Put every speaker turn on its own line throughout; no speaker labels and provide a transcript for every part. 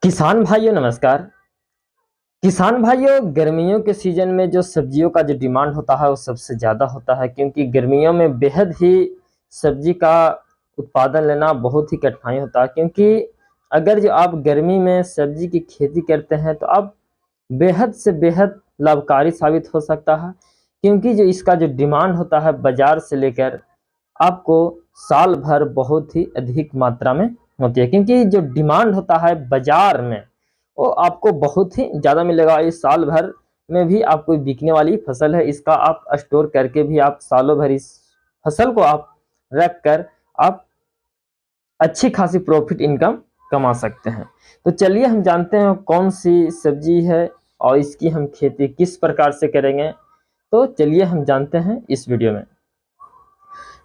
किसान भाइयों नमस्कार। किसान भाइयों, गर्मियों के सीजन में जो सब्जियों का जो डिमांड होता है वो सबसे ज़्यादा होता है, क्योंकि गर्मियों में बेहद ही सब्जी का उत्पादन लेना बहुत ही कठिनाई होता है। क्योंकि अगर जो आप गर्मी में सब्जी की खेती करते हैं तो आप बेहद से बेहद लाभकारी साबित हो सकता है, क्योंकि जो इसका जो डिमांड होता है बाजार से लेकर आपको साल भर बहुत ही अधिक मात्रा में होती है। क्योंकि जो डिमांड होता है बाजार में वो आपको बहुत ही ज़्यादा मिलेगा। इस साल भर में भी आपको बिकने वाली फसल है, इसका आप स्टोर करके भी आप सालों भर इस फसल को आप रख कर आप अच्छी खासी प्रॉफिट इनकम कमा सकते हैं। तो चलिए हम जानते हैं कौन सी सब्जी है और इसकी हम खेती किस प्रकार से करेंगे। तो चलिए हम जानते हैं इस वीडियो में।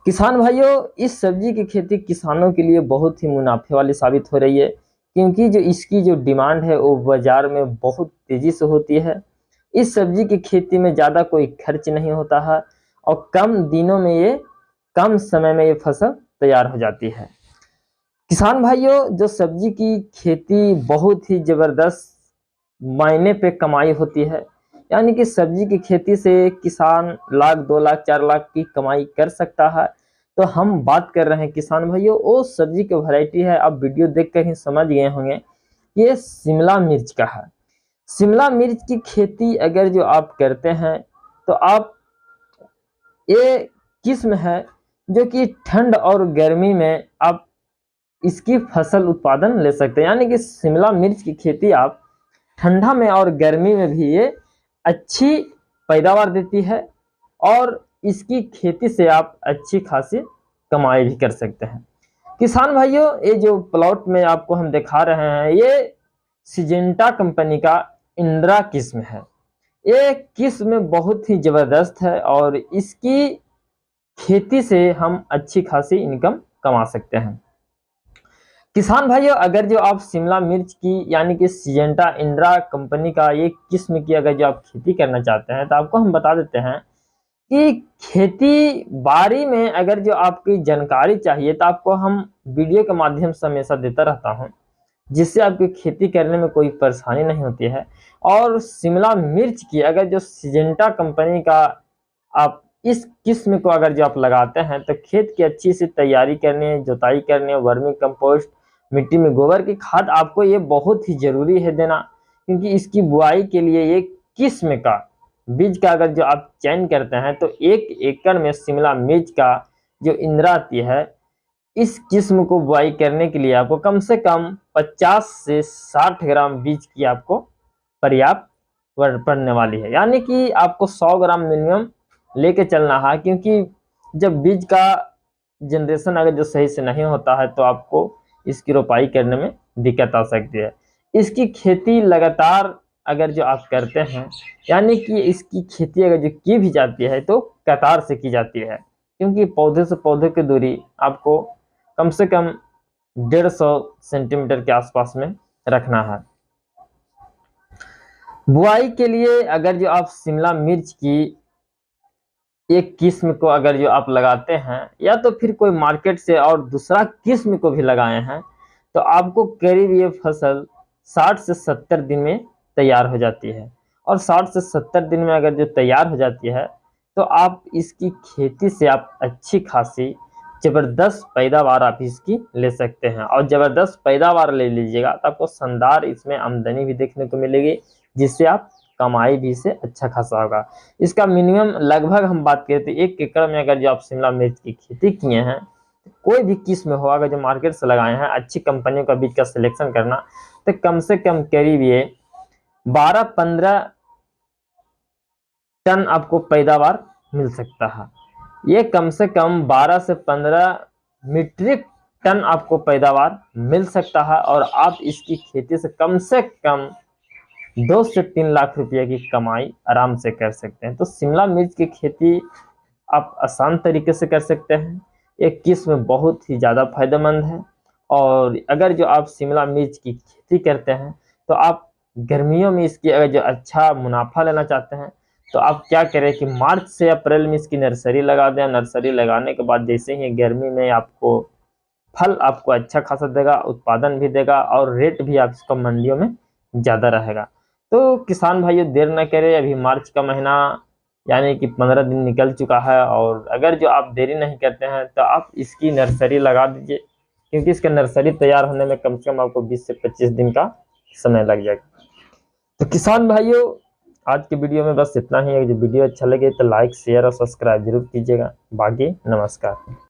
किसान भाइयों, इस सब्जी की खेती किसानों के लिए बहुत ही मुनाफे वाली साबित हो रही है, क्योंकि जो इसकी जो डिमांड है वो बाजार में बहुत तेजी से होती है। इस सब्जी की खेती में ज़्यादा कोई खर्च नहीं होता है और कम दिनों में कम समय में ये फसल तैयार हो जाती है। किसान भाइयों, जो सब्जी की खेती बहुत ही ज़बरदस्त मायने पे कमाई होती है, यानी कि सब्जी की खेती से किसान लाख 2 लाख 4 लाख की कमाई कर सकता है। तो हम बात कर रहे हैं किसान भाइयों वो सब्जी की वैरायटी है, आप वीडियो देख कर ही समझ गए होंगे, ये शिमला मिर्च का है। शिमला मिर्च की खेती अगर जो आप करते हैं तो आप ये किस्म है जो कि ठंड और गर्मी में आप इसकी फसल उत्पादन ले सकते हैं। यानी कि शिमला मिर्च की खेती आप ठंडा में और गर्मी में भी ये अच्छी पैदावार देती है और इसकी खेती से आप अच्छी खासी कमाई भी कर सकते हैं। किसान भाइयों, ये जो प्लॉट में आपको हम दिखा रहे हैं ये सिजेंटा कंपनी का इंद्रा किस्म है। ये किस्म बहुत ही जबरदस्त है और इसकी खेती से हम अच्छी खासी इनकम कमा सकते हैं। किसान भाइयों, अगर जो आप शिमला मिर्च की यानी कि सिजेंटा इंद्रा कंपनी का ये किस्म की अगर जो आप खेती करना चाहते हैं तो आपको हम बता देते हैं कि खेती बाड़ी में अगर जो आपकी जानकारी चाहिए तो आपको हम वीडियो के माध्यम से हमेशा देता रहता हूं, जिससे आपकी खेती करने में कोई परेशानी नहीं होती है। और शिमला मिर्च की अगर जो सिजेंटा कंपनी का आप इस किस्म को अगर जो आप लगाते हैं तो खेत की अच्छी सी तैयारी करने, जुताई करने, वर्मी कंपोस्ट, मिट्टी में गोबर की खाद आपको ये बहुत ही जरूरी है देना, क्योंकि इसकी बुआई के लिए ये किस्म का बीज का अगर जो आप चयन करते हैं तो 1 एकड़ में शिमला मिर्च का जो इंद्रा आती है इस किस्म को बुआई करने के लिए आपको कम से कम 50 से 60 ग्राम बीज की आपको पर्याप्त पड़ने वाली है। यानी कि आपको 100 ग्राम मिनिमम लेके चलना है, क्योंकि जब बीज का जनरेशन अगर जो सही से नहीं होता है तो आपको इसकी रोपाई करने में दिक्कत आ सकती है। इसकी खेती लगातार अगर जो आप करते हैं, यानी कि इसकी खेती अगर जो की भी जाती है तो कतार से की जाती है, क्योंकि पौधे से पौधे की दूरी आपको कम से कम 150 सेंटीमीटर के आसपास में रखना है। बुआई के लिए अगर जो आप शिमला मिर्च की एक किस्म को अगर जो आप लगाते हैं या तो फिर कोई मार्केट से और दूसरा किस्म को भी लगाए हैं तो आपको करीब ये फसल 60 से 70 दिन में तैयार हो जाती है। और 60 से 70 दिन में अगर जो तैयार हो जाती है तो आप इसकी खेती से आप अच्छी खासी ज़बरदस्त पैदावार आप इसकी ले सकते हैं। और ज़बरदस्त पैदावार ले लीजिएगा तो आपको शानदार इसमें आमदनी भी देखने को मिलेगी, जिससे आप कमाई भी से अच्छा खासा होगा। इसका मिनिमम लगभग हम बात करें तो 1 एकड़ में अगर जो आप शिमला मिर्च की खेती किए हैं, कोई भी किस्म हो अगर जो मार्केट से लगाए हैं, अच्छी कंपनियों का बीज का सिलेक्शन करना, तो कम से कम करीब ये 12-15 टन आपको पैदावार मिल सकता है। ये कम से कम 12 से 15 मीट्रिक टन आपको पैदावार मिल सकता है और आप इसकी खेती से कम 2 से 3 लाख रुपए की कमाई आराम से कर सकते हैं। तो शिमला मिर्च की खेती आप आसान तरीके से कर सकते हैं। एक किस्म बहुत ही ज़्यादा फायदेमंद है। और अगर जो आप शिमला मिर्च की खेती करते हैं तो आप गर्मियों में इसकी अगर जो अच्छा मुनाफा लेना चाहते हैं तो आप क्या करें कि मार्च से अप्रैल में इसकी नर्सरी लगा दें। नर्सरी लगाने के बाद जैसे ही गर्मी में आपको फल आपको अच्छा खासा देगा, उत्पादन भी देगा और रेट भी आप इसका मंडियों में ज़्यादा रहेगा। तो किसान भाइयों देर न करें, अभी मार्च का महीना यानी कि 15 दिन निकल चुका है, और अगर जो आप देरी नहीं करते हैं तो आप इसकी नर्सरी लगा दीजिए, क्योंकि इसका नर्सरी तैयार होने में कम से कम आपको 20 से 25 दिन का समय लग जाएगा। तो किसान भाइयों आज की वीडियो में बस इतना ही है। जो वीडियो अच्छा लगे तो लाइक शेयर और सब्सक्राइब जरूर कीजिएगा। बाकी नमस्कार।